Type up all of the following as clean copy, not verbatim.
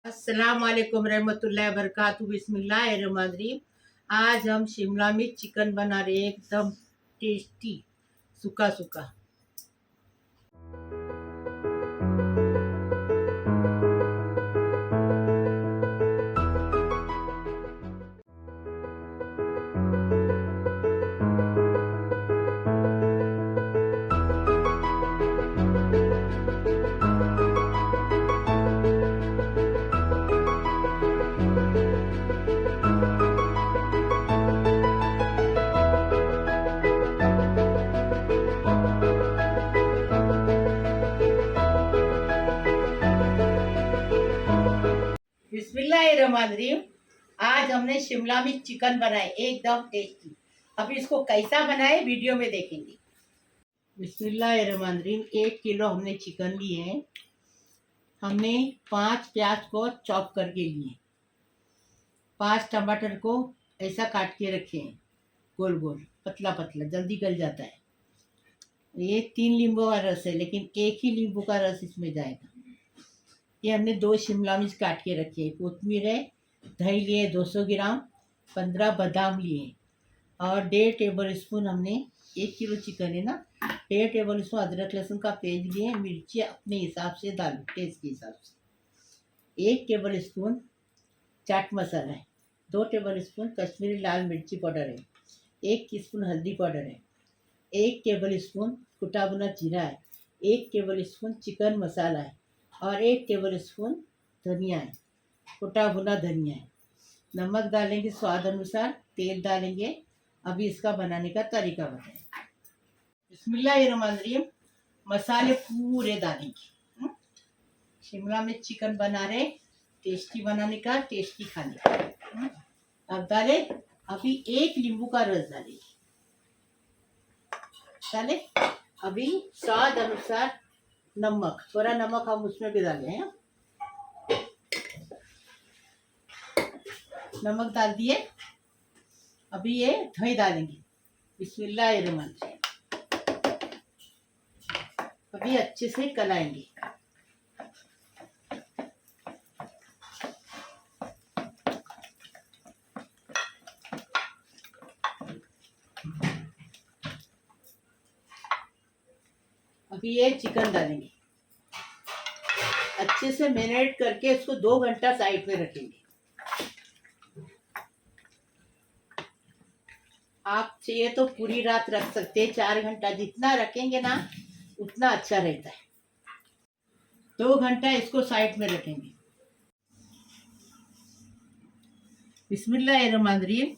अस्सलाम वालेकुम रहमतुल्लाहि वबरकातुहू। बिस्मिल्लाहिर्रहमानिर्रहीम। आज हम शिमला मिर्च चिकन बना रहे हैं, एकदम टेस्टी सूखा सूखा। बिस्मिल्लाहिर्रहमानिर्रहीम। आज हमने शिमला मिर्च चिकन बनाए, एकदम टेस्टी। अब इसको कैसा बनाए वीडियो में देखेंगे। बिस्मिल्लाहिर्रहमानिर्रहीम। 1 किलो हमने चिकन लिए हैं। हमने 5 प्याज को चॉप करके लिए, 5 टमाटर को ऐसा काट के रखे हैं, गोल गोल पतला पतला, जल्दी गल जाता है। ये 3 नींबू का रस है, लेकिन एक ही नींबू का रस इसमें जाएगा। ये हमने 2 शिमला मिर्च काट के रखे हैं, कोतमीर है, दही लिए 200 ग्राम, 15 बादाम लिए और 1.5 टेबल स्पून हमने 1 किलो चिकन है ना, 1.5 टेबल स्पून अदरक लहसुन का पेस्ट लिए। मिर्ची अपने हिसाब से डालो, टेस्ट के हिसाब से। 1 टेबल स्पून चाट मसाला है, 2 टेबल स्पून कश्मीरी लाल मिर्ची पाउडर है, 1 टीस्पून हल्दी पाउडर है, 1 टेबल स्पून कुटा भुना जीरा है, 1 टेबल स्पून चिकन मसाला है और 1 टेबल स्पून धनिया है, कुटा भुना धनिया है। नमक डालेंगे स्वाद अनुसार, तेल डालेंगे। अभी इसका बनाने का तरीका बताएं। बिस्मिल्लाहिर्रहमानिर्रहीम। मसाले पूरे डालेंगे। शिमला में चिकन बना रहे, टेस्टी बनाने का, टेस्टी खाने का। अब डाले, अभी 1 नींबू का रस डालेंगे। डाले अभी स्वाद अनुसार नमक, थोड़ा नमक हम उसमें भी डाले हैं। नमक डाल दिए। अभी ये दही डालेंगे। बिस्मिल्लाहिर्रहमानिर्रहीम। अभी अच्छे से कलाएंगे। अभी ये चिकन डालेंगे, अच्छे से मैरिनेट करके इसको 2 घंटा साइड में रखेंगे। आप चाहिए तो पूरी रात रख सकते हैं, 4 घंटा, जितना रखेंगे ना उतना अच्छा रहता है। 2 घंटा इसको साइड में रखेंगे। बिस्मिल्लाहिर्रहमानिर्रहीम।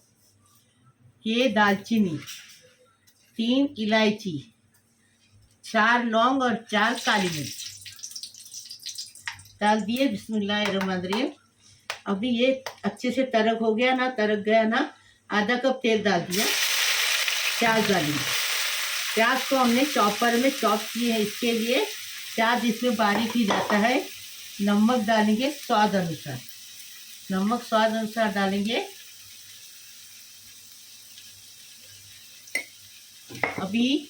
ये दालचीनी, 3 इलायची, 4 लौंग और 4 काली मिर्च डाल दिए। बिस्मिल्लाहिर्रहमानिर्रहीम। अभी ये अच्छे से तरक हो गया ना, तरक गया ना, आधा कप तेल डाल दिया। प्याज डालेंगे। प्याज को हमने चॉपर में चॉप किए हैं, इसके लिए प्याज इसमें बारीक ही जाता है। नमक डालेंगे स्वाद अनुसार, नमक स्वाद अनुसार डालेंगे। अभी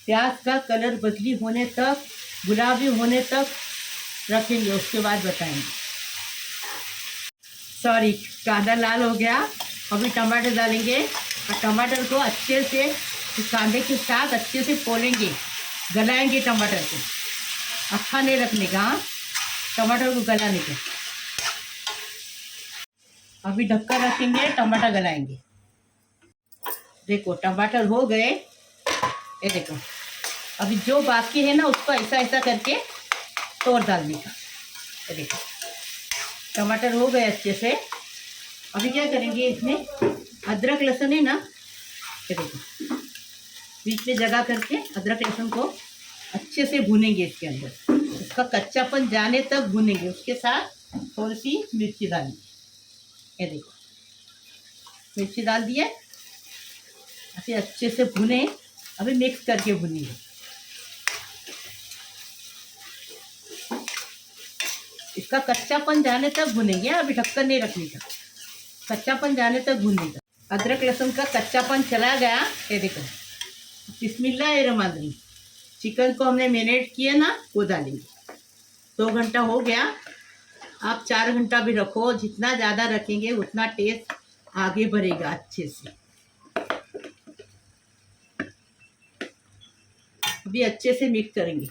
प्याज का कलर बदली होने तक, गुलाबी होने तक रखेंगे, उसके बाद बताएंगे। सॉरी, कांदा लाल हो गया। अभी टमाटर डालेंगे और टमाटर को अच्छे से कांदे के साथ अच्छे से पोलेंगे, गलाएंगे। टमाटर को अक्खा नहीं रखने का, टमाटर को गलाने का। अभी ढक्कन रखेंगे, टमाटर गलाएंगे। देखो टमाटर हो गए, ये देखो। अभी जो बाकी है ना उसको ऐसा ऐसा करके तोड़ डालने का। ये देखो टमाटर हो गए अच्छे से। अभी क्या करेंगे, इसमें अदरक लहसुन है ना, ये देखो बीच में जगह करके अदरक लहसुन को अच्छे से भूनेंगे। इसके अंदर उसका कच्चापन जाने तक भूनेंगे। उसके साथ थोड़ी सी मिर्ची डालेंगे। ये देखो मिर्ची डाल दिए। ऐसे अच्छे से भुने। अभी मिक्स करके भुनेंगे। इसका कच्चापन जाने तक भुनेंगे। अभी ढक्कन नहीं रखने का, कच्चापन जाने तक भुनेगा। अदरक लहसुन का कच्चापन चला गया। ये देखो बिस्मिल्लाहिर्रहमानिर्रहीम। चिकन को हमने मैरिनेट किया ना, वो डालेंगे। 2 घंटा हो गया। आप 4 घंटा भी रखो, जितना ज़्यादा रखेंगे उतना टेस्ट आगे बढ़ेगा अच्छे से। अभी अच्छे से मिक्स करेंगे।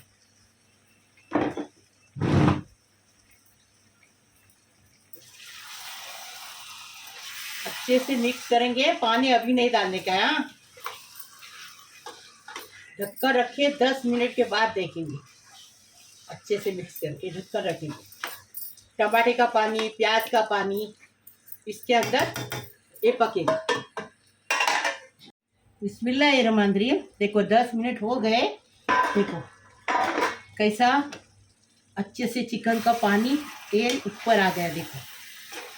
अच्छे से मिक्स करेंगे, पानी अभी नहीं डालने का है। ढक्कन रखिए, 10 मिनट के बाद देखेंगे। अच्छे से मिक्स करके ढक्कन रखेंगे। टमाटर का पानी, प्याज का पानी इसके अंदर ये पकेगा। बिस्मिल्लाहिर्रहमानिर्रहीम। देखो 10 मिनट हो गए। देखो कैसा अच्छे से चिकन का पानी तेल ऊपर आ गया। देखो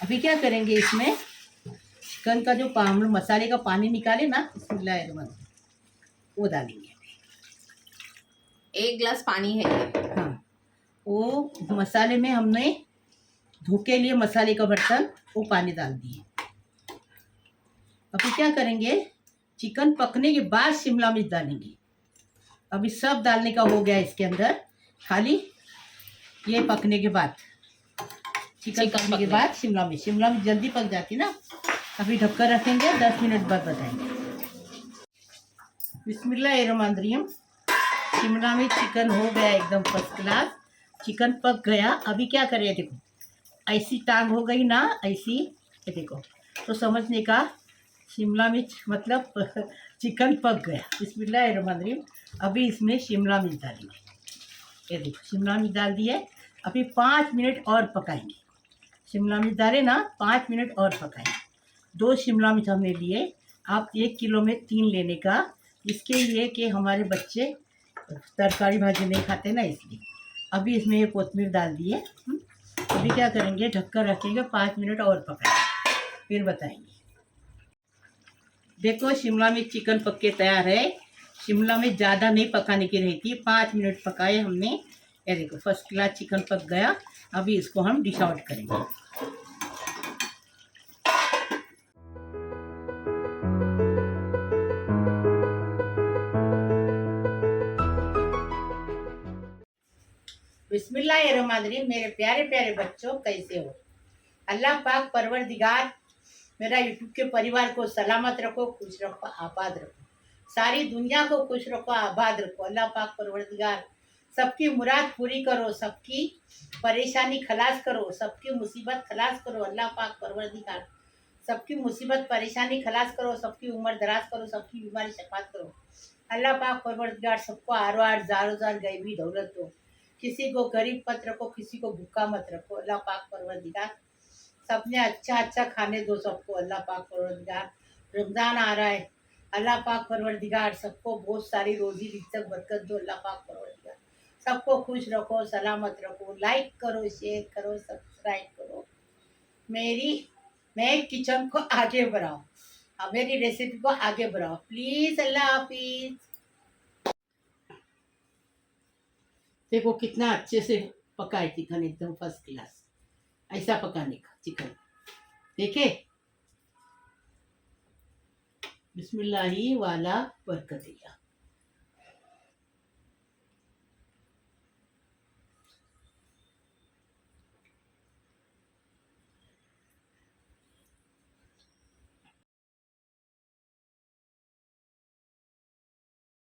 अभी क्या करेंगे, इसमें चिकन का जो मसाले का पानी निकाले ना, बिस्मिल्लाहिर्रहमानिर्रहीम, वो डालेंगे। 1 गिलास पानी है ये। हाँ, वो मसाले में हमने धो के लिए मसाले का बर्तन, वो पानी डाल दिए। अभी क्या करेंगे, चिकन पकने के बाद शिमला मिर्च डालेंगे। अभी सब डालने का हो गया इसके अंदर, खाली ये पकने के बाद, चिकन पकने के बाद शिमला मिर्च जल्दी पक जाती ना। अभी ढक्कन रखेंगे, 10 मिनट बाद बताएंगे। बिस्मिल्लाहिर्रहमानिर्रहीम। शिमला मिर्च चिकन हो गया एकदम फर्स्ट क्लास, चिकन पक गया। अभी क्या करें, देखो ऐसी टांग हो गई ना, ऐसी, ये देखो, तो समझने का शिमला मिर्च मतलब चिकन पक गया। बिस्मिल्लाहिर्रहमानिर्रहीम। अभी इसमें शिमला मिर्च डालेंगे। ये देखो शिमला मिर्च डाल दिए। अभी 5 मिनट और पकाएंगे। शिमला मिर्च डाले ना, 5 मिनट और पकाएंगे। 2 शिमला मिर्च हमने लिए, आप 1 किलो में 3 लेने का, इसके लिए कि हमारे बच्चे तरकारी भाजी नहीं खाते ना, इसलिए। अभी इसमें ये कोतमीर डाल दिए। अभी क्या करेंगे, ढक्कन रखेंगे, 5 मिनट और पकाएंगे, फिर बताएंगे। देखो शिमला मिर्च चिकन पक के तैयार है। शिमला मिर्च ज़्यादा नहीं पकाने की रहती है, 5 मिनट पकाए हमने। ये देखो फर्स्ट क्लास चिकन पक गया। अभी इसको हम डिश आउट करेंगे। बिस्मिल्लाहिर्रहमानिर्रहीम। मेरे प्यारे प्यारे बच्चों, कैसे हो? अल्लाह पाक परवरदिगार मेरा यूट्यूब के परिवार को सलामत रखो, खुश रखो, आबाद रखो। सारी दुनिया को खुश रखो, आबाद रखो। अल्लाह पाक परवरदिगार सबकी मुराद पूरी करो, सबकी परेशानी खलास करो, सबकी मुसीबत खलास करो। अल्लाह पाक परवरदिगार सबकी मुसीबत परेशानी खलास करो, सबकी उम्र दराज करो, सबकी बीमारी शफात करो। अल्लाह पाक परवरदिगार सबको आर जार गैबी दौलत दो। किसी को गरीब मत रखो, किसी को भूखा मत रखो। अल्लाह पाक परवरदिगार सबने अच्छा अच्छा खाने दो सबको। अल्लाह पाक परवरदिगार रमज़ान आ रहा है, अल्लाह पाक परवरदिगार सबको बहुत सारी रोजी रिज़्क़ बरकत दो। अल्लाह पाक परवरदिगार सबको खुश रखो, सलामत रखो। लाइक करो, शेयर करो, सब्सक्राइब करो। मैं किचन को आगे बढ़ाओ, मेरी रेसिपी को आगे बढ़ाओ प्लीज़। अल्लाह हाफिज़। देखो कितना अच्छे से पका है चिकन, एकदम फर्स्ट क्लास। ऐसा पकाने का चिकन देखे। बिस्मिल्लाही वाला बरकतिया।